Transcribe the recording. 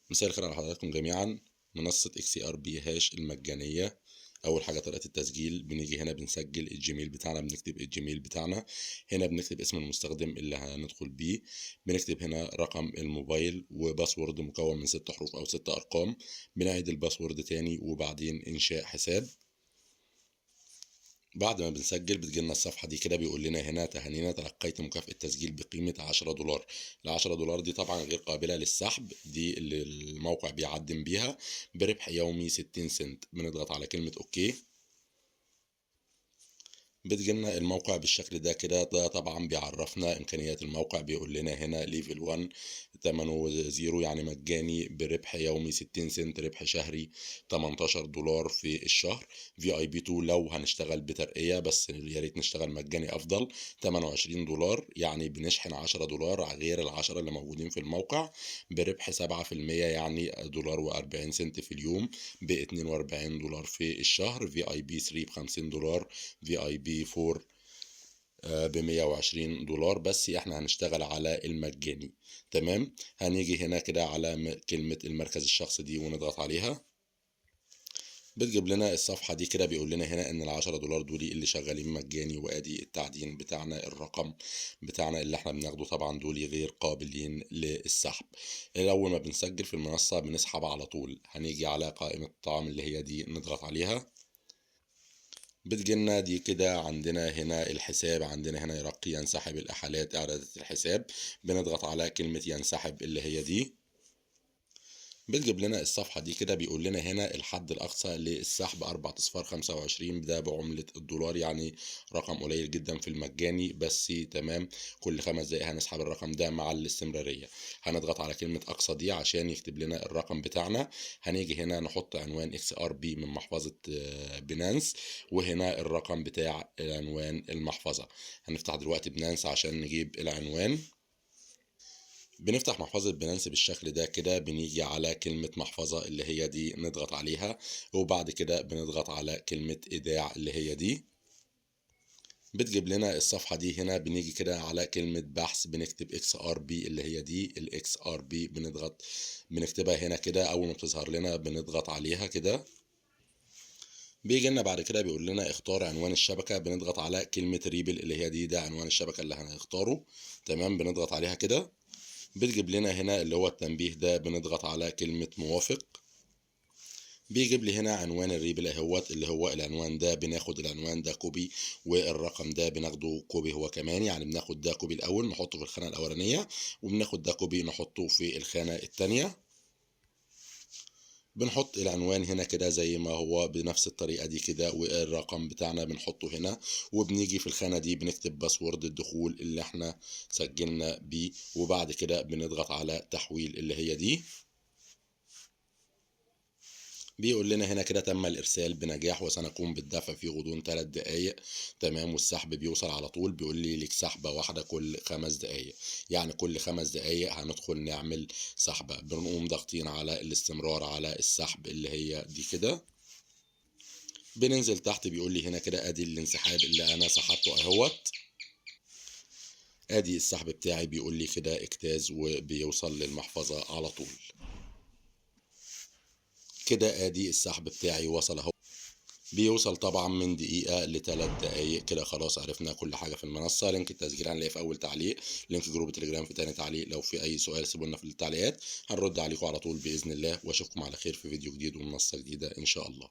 مساء الخير على حضراتكم جميعا. منصة اكس ار بي هاش المجانية. أول حاجة طريقة التسجيل، بنيجي هنا بنسجل الجيميل بتاعنا، بنكتب الجيميل بتاعنا هنا، بنكتب اسم المستخدم اللي هندخل بيه، بنكتب هنا رقم الموبايل وباسورد مكون من 6 حروف أو 6 أرقام، بنعيد الباسورد تاني وبعدين إنشاء حساب. بعد ما بنسجل بتجيلنا الصفحة دي كده، بيقول لنا هنا تهانينا تلقيت مكافأة تسجيل بقيمة $10. ال10 دي طبعا غير قابلة للسحب، دي اللي الموقع بيعدم بيها بربح يومي 60 سنت. بنضغط على كلمة اوكي، بتجيلنا الموقع بالشكل ده كده. ده طبعا بيعرفنا امكانيات الموقع، بيقول لنا هنا ليفل 1 ثمنه 0 يعني مجاني بربح يومي 60 سنت، ربح شهري $18 في الشهر. في اي بي 2 لو هنشتغل بترقية، بس يا ريت نشتغل مجاني افضل، ثمنه $20 يعني بنشحن $10 غير ال10 اللي موجودين في الموقع، بربح 7% يعني $1.40 في اليوم، ب $42 في الشهر. في اي بي 3 $50، في اي بي 4 ب $120. بس احنا هنشتغل على المجاني. تمام. هنيجي هنا كده على كلمة المركز الشخصي دي ونضغط عليها، بتجيب لنا الصفحة دي كده. بيقول لنا هنا ان $10 دول اللي شغالين مجاني، وادي التعدين بتاعنا، الرقم بتاعنا اللي احنا بناخده. طبعا دول غير قابلين للسحب. اول ما بنسجل في المنصة بنسحب على طول. هنيجي على قائمة الطعام اللي هي دي، نضغط عليها، بتجيلنا دي كده. عندنا هنا الحساب، عندنا هنا يرقي، ينسحب، الإحالات، إعدادات الحساب. بنضغط على كلمة ينسحب اللي هي دي، بتجيب لنا الصفحة دي كده. بيقول لنا هنا الحد الأقصى للسحب 4.25، ده بعملة $1 يعني رقم قليل جدا في المجاني بس. تمام. كل 5 دقايق هنسحب الرقم ده مع الاستمرارية. هنضغط على كلمة أقصى دي عشان يكتب لنا الرقم بتاعنا. هنيجي هنا نحط عنوان اكس ار بي من محفظة بنانس، وهنا الرقم بتاع عنوان المحفظة. هنفتح دلوقتي بنانس عشان نجيب العنوان. بنفتح محفظة بنانس بالشكل ده كده. بنيجي على كلمة محفظة اللي هي دي، نضغط عليها، وبعد كده بنضغط على كلمة إيداع اللي هي دي، بتجيب لنا الصفحة دي. هنا بنيجي كده على كلمة بحث، بنكتب اكس ار بي اللي هي دي، الاكس ار بي بنضغط، بنكتبها هنا كده. أول ما بتظهر لنا بنضغط عليها كده. بيجي لنا بعد كده بيقول لنا اختار عنوان الشبكة، بنضغط على كلمة ريبل اللي هي دي، ده عنوان الشبكة اللي هنختاره. تمام. بنضغط عليها كده، بتجيب لنا هنا اللي هو التنبيه ده، بنضغط على كلمة موافق. بيجيب لي هنا عنوان الريبل اهوت، اللي هو العنوان ده. بناخد العنوان ده كوبي، والرقم ده بناخده كوبي هو كمان، يعني بناخد ده كوبي الاول نحطه في الخانة الاولانية، وبناخد ده كوبي نحطه في الخانة التانية. بنحط العنوان هنا كده زي ما هو بنفس الطريقة دي كده، والرقم بتاعنا بنحطه هنا، وبنيجي في الخانة دي بنكتب باسورد الدخول اللي احنا سجلنا بيه، وبعد كده بنضغط على تحويل اللي هي دي. بيقول لنا هنا كده تم الإرسال بنجاح وسنقوم بالدفع في غضون 3 دقايق. تمام. والسحب بيوصل على طول. بيقول لي لك سحبة واحدة كل 5 دقايق، يعني كل 5 دقايق هندخل نعمل سحبة. بنقوم ضاغطين على الاستمرار على السحب اللي هي دي كده. بننزل تحت، بيقول لي هنا كده ادي الانسحاب اللي انا سحبته اهوت، ادي السحب بتاعي. بيقول لي كده اجتاز وبيوصل للمحفظة على طول كده. ادي السحب بتاعي وصل اهو. بيوصل طبعا من دقيقة ل3 دقايق كده. خلاص عرفنا كل حاجة في المنصة. لينك التسجيل هنلاقيه في أول تعليق، لينك جروب التليجرام في تاني تعليق. لو في أي سؤال سيبولنا في التعليقات، هنرد عليكم على طول بإذن الله. وأشوفكم على خير في فيديو جديد ومنصة جديدة إن شاء الله.